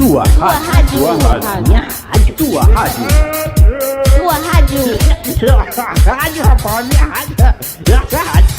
Tua rádio. Minha rádio. Tua rádio. Rádio, rapaz, minha rádio.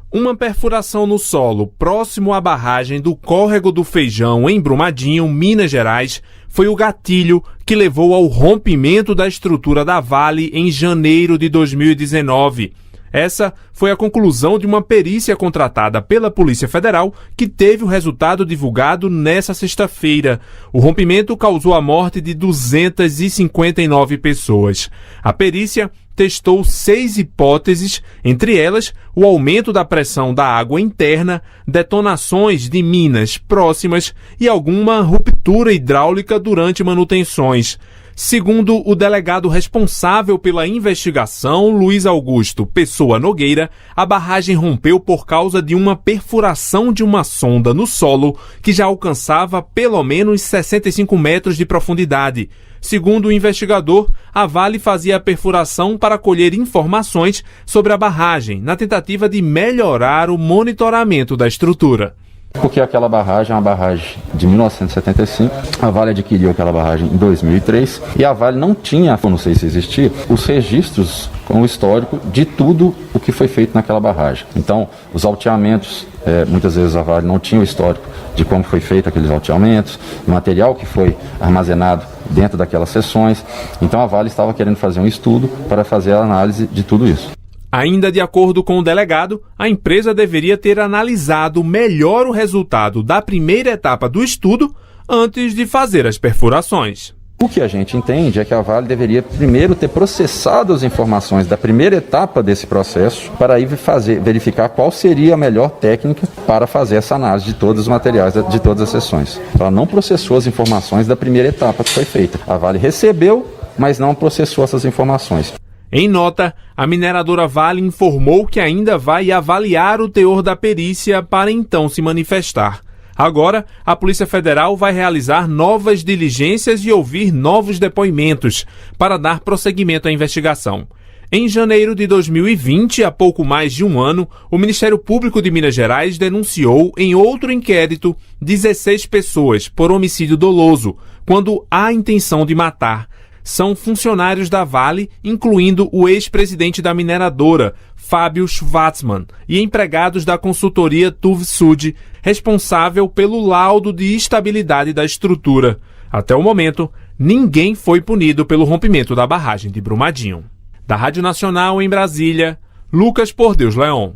Uma perfuração no solo próximo à barragem do Córrego do Feijão, em Brumadinho, Minas Gerais, foi o gatilho que levou ao rompimento da estrutura da Vale em janeiro de 2019. Essa foi a conclusão de uma perícia contratada pela Polícia Federal que teve o resultado divulgado nesta sexta-feira. O rompimento causou a morte de 259 pessoas. A perícia testou 6 hipóteses, entre elas o aumento da pressão da água interna, detonações de minas próximas e alguma ruptura hidráulica durante manutenções. Segundo o delegado responsável pela investigação, Luiz Augusto Pessoa Nogueira, a barragem rompeu por causa de uma perfuração de uma sonda no solo que já alcançava pelo menos 65 metros de profundidade. Segundo o investigador, a Vale fazia a perfuração para colher informações sobre a barragem, na tentativa de melhorar o monitoramento da estrutura. Porque aquela barragem é uma barragem de 1975, a Vale adquiriu aquela barragem em 2003 e a Vale não tinha, não sei se existia, os registros com o histórico de tudo o que foi feito naquela barragem. Então, os alteamentos, muitas vezes a Vale não tinha o histórico de como foi feito aqueles alteamentos, o material que foi armazenado dentro daquelas seções. Então, a Vale estava querendo fazer um estudo para fazer a análise de tudo isso. Ainda de acordo com o delegado, a empresa deveria ter analisado melhor o resultado da primeira etapa do estudo antes de fazer as perfurações. O que a gente entende é que a Vale deveria primeiro ter processado as informações da primeira etapa desse processo para aí verificar qual seria a melhor técnica para fazer essa análise de todos os materiais, de todas as seções. Ela não processou as informações da primeira etapa que foi feita. A Vale recebeu, mas não processou essas informações. Em nota, a mineradora Vale informou que ainda vai avaliar o teor da perícia para então se manifestar. Agora, a Polícia Federal vai realizar novas diligências e ouvir novos depoimentos para dar prosseguimento à investigação. Em janeiro de 2020, há pouco mais de um ano, o Ministério Público de Minas Gerais denunciou em outro inquérito 16 pessoas por homicídio doloso, quando há intenção de matar. São funcionários da Vale, incluindo o ex-presidente da mineradora, Fábio Schwartzman, e empregados da consultoria TUV-Sud, responsável pelo laudo de estabilidade da estrutura. Até o momento, ninguém foi punido pelo rompimento da barragem de Brumadinho. Da Rádio Nacional em Brasília, Lucas Por Deus Leon.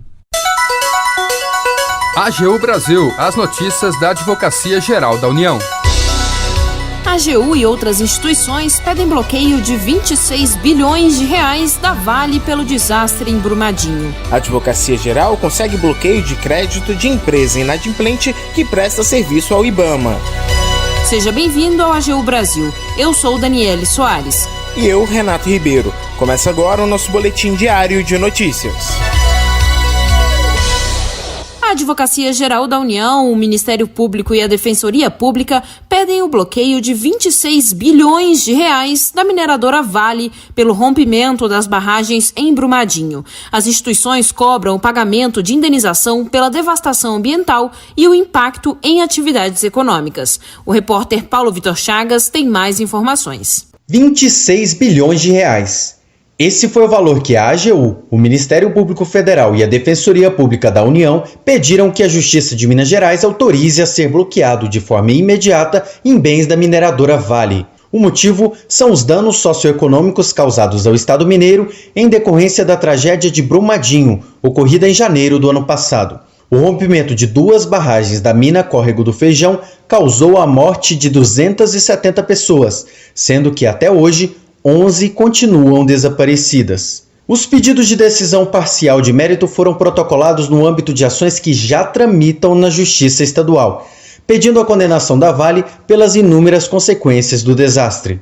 AGU Brasil, as notícias da Advocacia Geral da União. A AGU e outras instituições pedem bloqueio de 26 bilhões de reais da Vale pelo desastre em Brumadinho. A Advocacia Geral consegue bloqueio de crédito de empresa inadimplente que presta serviço ao IBAMA. Seja bem-vindo ao AGU Brasil. Eu sou Daniele Soares. E eu, Renato Ribeiro. Começa agora o nosso boletim diário de notícias. A Advocacia Geral da União, o Ministério Público e a Defensoria Pública pedem o bloqueio de 26 bilhões de reais da mineradora Vale pelo rompimento das barragens em Brumadinho. As instituições cobram o pagamento de indenização pela devastação ambiental e o impacto em atividades econômicas. O repórter Paulo Vitor Chagas tem mais informações. 26 bilhões de reais. Esse foi o valor que a AGU, o Ministério Público Federal e a Defensoria Pública da União pediram que a Justiça de Minas Gerais autorize a ser bloqueado de forma imediata em bens da mineradora Vale. O motivo são os danos socioeconômicos causados ao Estado mineiro em decorrência da tragédia de Brumadinho, ocorrida em janeiro do ano passado. O rompimento de 2 barragens da mina Córrego do Feijão causou a morte de 270 pessoas, sendo que até hoje 11 continuam desaparecidas. Os pedidos de decisão parcial de mérito foram protocolados no âmbito de ações que já tramitam na Justiça Estadual, pedindo a condenação da Vale pelas inúmeras consequências do desastre.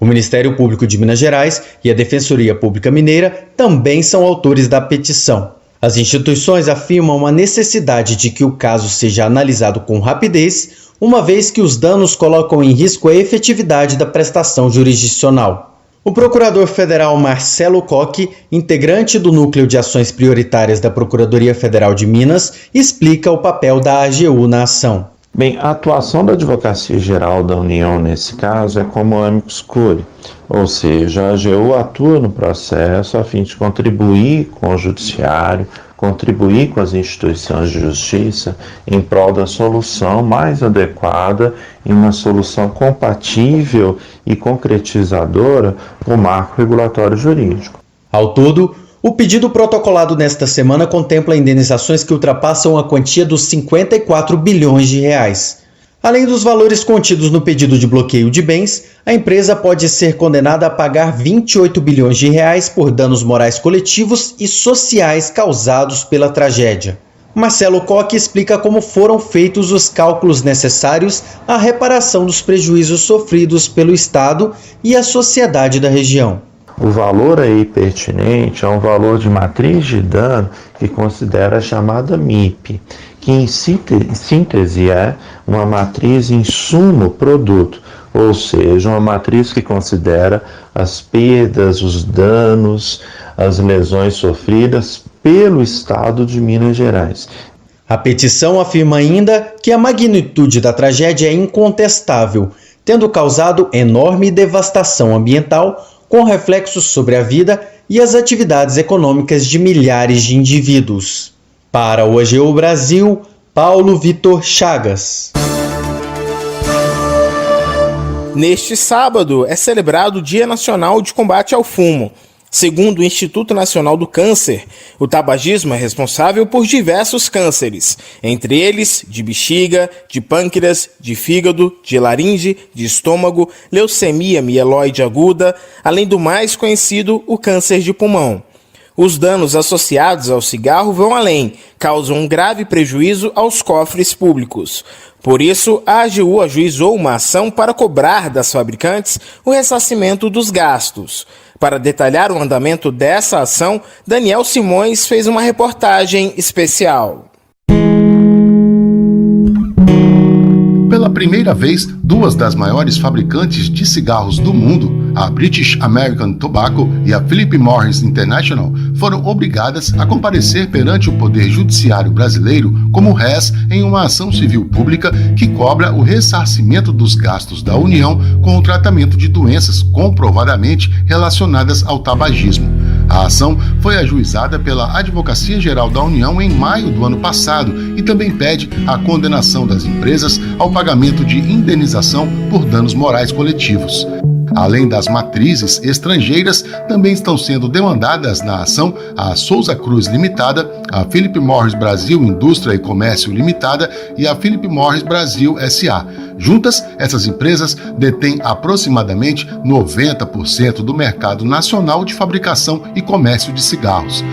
O Ministério Público de Minas Gerais e a Defensoria Pública Mineira também são autores da petição. As instituições afirmam a necessidade de que o caso seja analisado com rapidez, uma vez que os danos colocam em risco a efetividade da prestação jurisdicional. O procurador federal Marcelo Coque, integrante do Núcleo de Ações Prioritárias da Procuradoria Federal de Minas, explica o papel da AGU na ação. Bem, a atuação da Advocacia Geral da União nesse caso é como amicus curiae, ou seja, a AGU atua no processo a fim de contribuir com o judiciário, contribuir com as instituições de justiça em prol da solução mais adequada e uma solução compatível e concretizadora com o marco regulatório jurídico. Ao todo, o pedido protocolado nesta semana contempla indenizações que ultrapassam a quantia dos 54 bilhões de reais. Além dos valores contidos no pedido de bloqueio de bens, a empresa pode ser condenada a pagar 28 bilhões de reais por danos morais coletivos e sociais causados pela tragédia. Marcelo Koch explica como foram feitos os cálculos necessários à reparação dos prejuízos sofridos pelo Estado e a sociedade da região. O valor aí pertinente é um valor de matriz de dano que considera a chamada MIP, que em síntese é uma matriz insumo-produto, ou seja, uma matriz que considera as perdas, os danos, as lesões sofridas pelo Estado de Minas Gerais. A petição afirma ainda que a magnitude da tragédia é incontestável, tendo causado enorme devastação ambiental, com reflexos sobre a vida e as atividades econômicas de milhares de indivíduos. Para o AGU Brasil, Paulo Vitor Chagas. Neste sábado é celebrado o Dia Nacional de Combate ao Fumo. Segundo o Instituto Nacional do Câncer, o tabagismo é responsável por diversos cânceres, entre eles de bexiga, de pâncreas, de fígado, de laringe, de estômago, leucemia mieloide aguda, além do mais conhecido, o câncer de pulmão. Os danos associados ao cigarro vão além, causam um grave prejuízo aos cofres públicos. Por isso, a AGU ajuizou uma ação para cobrar das fabricantes o ressarcimento dos gastos. Para detalhar o andamento dessa ação, Daniel Simões fez uma reportagem especial. Pela primeira vez, duas das maiores fabricantes de cigarros do mundo, a British American Tobacco e a Philip Morris International, foram obrigadas a comparecer perante o Poder Judiciário brasileiro como réis em uma ação civil pública que cobra o ressarcimento dos gastos da União com o tratamento de doenças comprovadamente relacionadas ao tabagismo. A ação foi ajuizada pela Advocacia Geral da União em maio do ano passado e também pede a condenação das empresas ao pagamento de indenização por danos morais coletivos. Além das matrizes estrangeiras, também estão sendo demandadas na ação a Souza Cruz Limitada, a Philip Morris Brasil Indústria e Comércio Limitada e a Philip Morris Brasil S.A. Juntas, essas empresas detêm aproximadamente 90% do mercado nacional de fabricação e comércio de cigarros.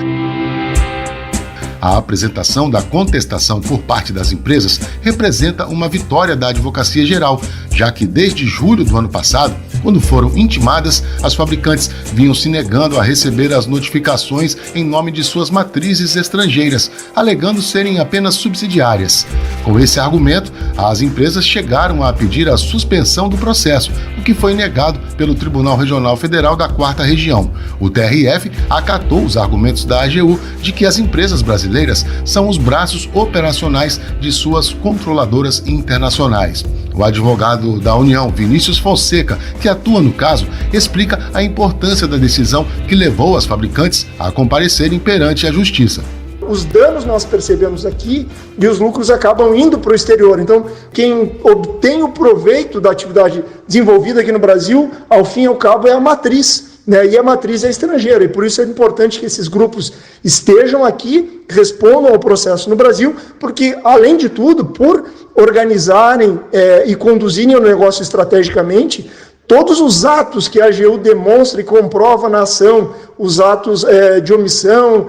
A apresentação da contestação por parte das empresas representa uma vitória da Advocacia Geral, já que desde julho do ano passado, quando foram intimadas, as fabricantes vinham se negando a receber as notificações em nome de suas matrizes estrangeiras, alegando serem apenas subsidiárias. Com esse argumento, as empresas chegaram a pedir a suspensão do processo, o que foi negado pelo Tribunal Regional Federal da 4ª Região. O TRF acatou os argumentos da AGU de que as empresas brasileiras são os braços operacionais de suas controladoras internacionais. O advogado da União, Vinícius Fonseca, que atua no caso, explica a importância da decisão que levou as fabricantes a comparecerem perante a Justiça. Os danos nós percebemos aqui e os lucros acabam indo para o exterior. Então, quem obtém o proveito da atividade desenvolvida aqui no Brasil, ao fim e ao cabo, é a matriz, né? E a matriz é estrangeira. E por isso é importante que esses grupos estejam aqui, respondam ao processo no Brasil, porque, além de tudo, por organizarem e conduzirem o negócio estrategicamente, todos os atos que a AGU demonstra e comprova na ação, os atos de omissão,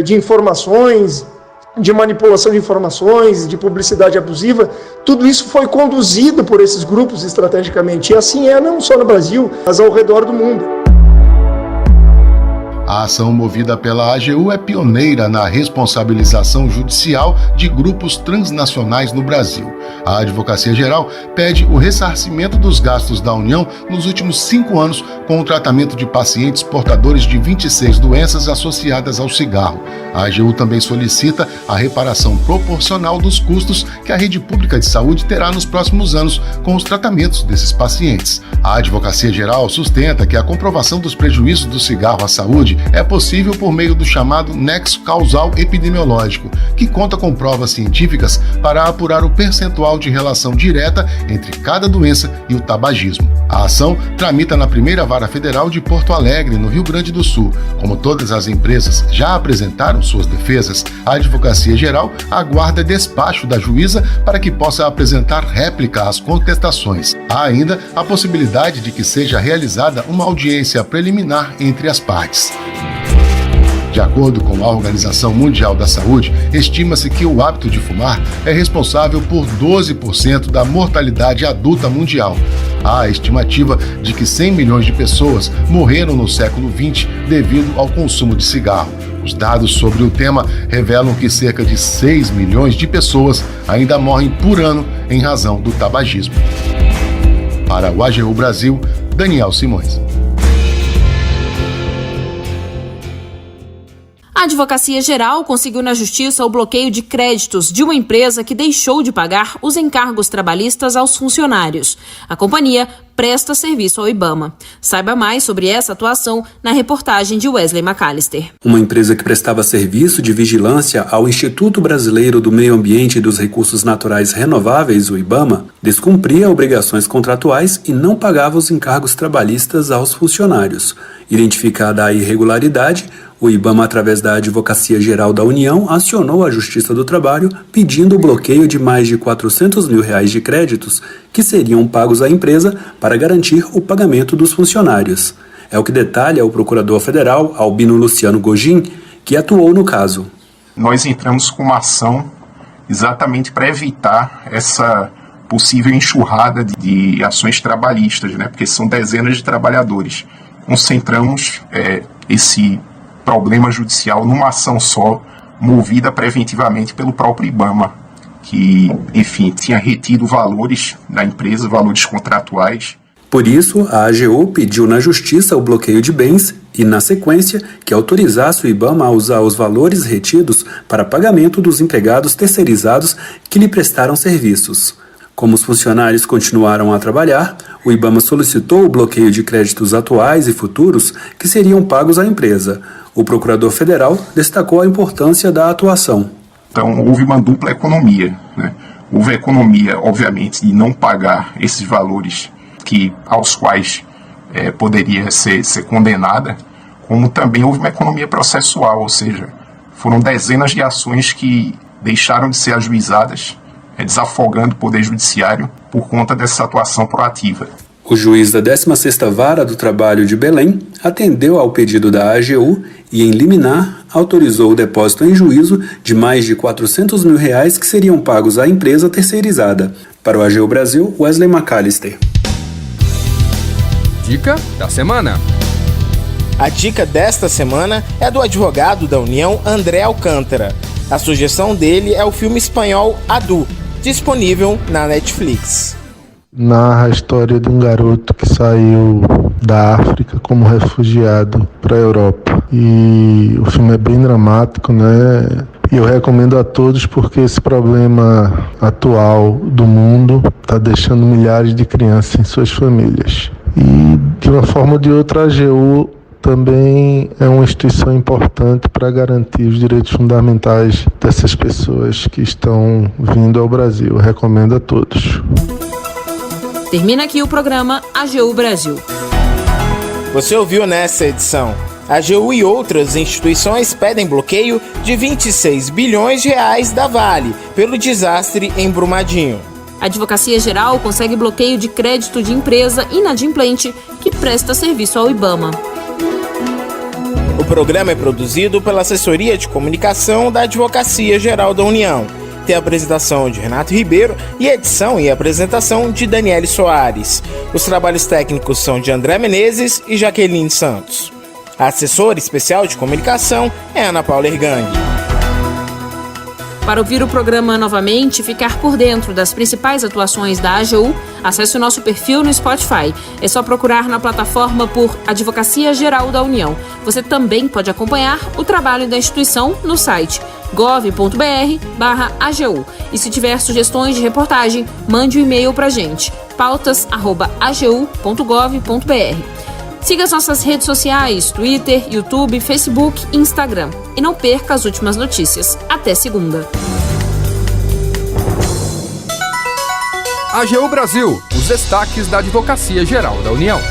de informações, de manipulação de informações, de publicidade abusiva, tudo isso foi conduzido por esses grupos estrategicamente. E assim é não só no Brasil, mas ao redor do mundo. A ação movida pela AGU é pioneira na responsabilização judicial de grupos transnacionais no Brasil. A Advocacia Geral pede o ressarcimento dos gastos da União nos últimos 5 anos com o tratamento de pacientes portadores de 26 doenças associadas ao cigarro. A AGU também solicita a reparação proporcional dos custos que a rede pública de saúde terá nos próximos anos com os tratamentos desses pacientes. A Advocacia Geral sustenta que a comprovação dos prejuízos do cigarro à saúde é possível por meio do chamado nexo causal epidemiológico, que conta com provas científicas para apurar o percentual de relação direta entre cada doença e o tabagismo. A ação tramita na Primeira Vara Federal de Porto Alegre, no Rio Grande do Sul. Como todas as empresas já apresentaram suas defesas, a Advocacia Geral aguarda despacho da juíza para que possa apresentar réplica às contestações. Há ainda a possibilidade de que seja realizada uma audiência preliminar entre as partes. De acordo com a Organização Mundial da Saúde, estima-se que o hábito de fumar é responsável por 12% da mortalidade adulta mundial. Há a estimativa de que 100 milhões de pessoas morreram no século XX devido ao consumo de cigarro. Os dados sobre o tema revelam que cerca de 6 milhões de pessoas ainda morrem por ano em razão do tabagismo. Para o AGU Brasil, Daniel Simões. A Advocacia Geral conseguiu na Justiça o bloqueio de créditos de uma empresa que deixou de pagar os encargos trabalhistas aos funcionários. A companhia presta serviço ao IBAMA. Saiba mais sobre essa atuação na reportagem de Wesley McAllister. Uma empresa que prestava serviço de vigilância ao Instituto Brasileiro do Meio Ambiente e dos Recursos Naturais Renováveis, o IBAMA, descumpria obrigações contratuais e não pagava os encargos trabalhistas aos funcionários. Identificada a irregularidade, o IBAMA, através da Advocacia Geral da União, acionou a Justiça do Trabalho pedindo o bloqueio de mais de R$400 mil de créditos que seriam pagos à empresa para garantir o pagamento dos funcionários. É o que detalha o Procurador Federal, Albino Luciano Gogin, que atuou no caso. Nós entramos com uma ação exatamente para evitar essa possível enxurrada de ações trabalhistas, né? Porque são dezenas de trabalhadores. Concentramos esse problema judicial numa ação só, movida preventivamente pelo próprio IBAMA, que, enfim, tinha retido valores da empresa, valores contratuais. Por isso, a AGU pediu na Justiça o bloqueio de bens e, na sequência, que autorizasse o IBAMA a usar os valores retidos para pagamento dos empregados terceirizados que lhe prestaram serviços. Como os funcionários continuaram a trabalhar, o IBAMA solicitou o bloqueio de créditos atuais e futuros que seriam pagos à empresa. O Procurador Federal destacou a importância da atuação. Então, houve uma dupla economia, né? Houve a economia, obviamente, de não pagar esses valores aos quais poderia ser condenada, como também houve uma economia processual, ou seja, foram dezenas de ações que deixaram de ser ajuizadas, desafogando o Poder Judiciário por conta dessa atuação proativa. O juiz da 16ª Vara do Trabalho de Belém atendeu ao pedido da AGU e, em liminar, autorizou o depósito em juízo de mais de R$400 mil que seriam pagos à empresa terceirizada. Para o AGU Brasil, Wesley McAllister. Dica da semana. A dica desta semana é do advogado da União, André Alcântara. A sugestão dele é o filme espanhol Adu, disponível na Netflix. Narra a história de um garoto que saiu da África como refugiado para a Europa. E o filme é bem dramático, né? E eu recomendo a todos porque esse problema atual do mundo está deixando milhares de crianças em suas famílias. E de uma forma ou de outra, a AGU também é uma instituição importante para garantir os direitos fundamentais dessas pessoas que estão vindo ao Brasil. Eu recomendo a todos. Termina aqui o programa AGU Brasil. Você ouviu nessa edição? A AGU e outras instituições pedem bloqueio de 26 bilhões de reais da Vale pelo desastre em Brumadinho. A Advocacia Geral consegue bloqueio de crédito de empresa inadimplente que presta serviço ao IBAMA. O programa é produzido pela Assessoria de Comunicação da Advocacia Geral da União. Tem a apresentação de Renato Ribeiro e edição e apresentação de Daniele Soares. Os trabalhos técnicos são de André Menezes e Jaqueline Santos. A assessora especial de comunicação é Ana Paula Ergang. Para ouvir o programa novamente e ficar por dentro das principais atuações da AGU, acesse o nosso perfil no Spotify. É só procurar na plataforma por Advocacia Geral da União. Você também pode acompanhar o trabalho da instituição no site gov.br/AGU. E se tiver sugestões de reportagem, mande um e-mail para a gente, pautas@agu.gov.br. Siga as nossas redes sociais, Twitter, YouTube, Facebook e Instagram. E não perca as últimas notícias. Até segunda. AGU Brasil, os destaques da Advocacia Geral da União.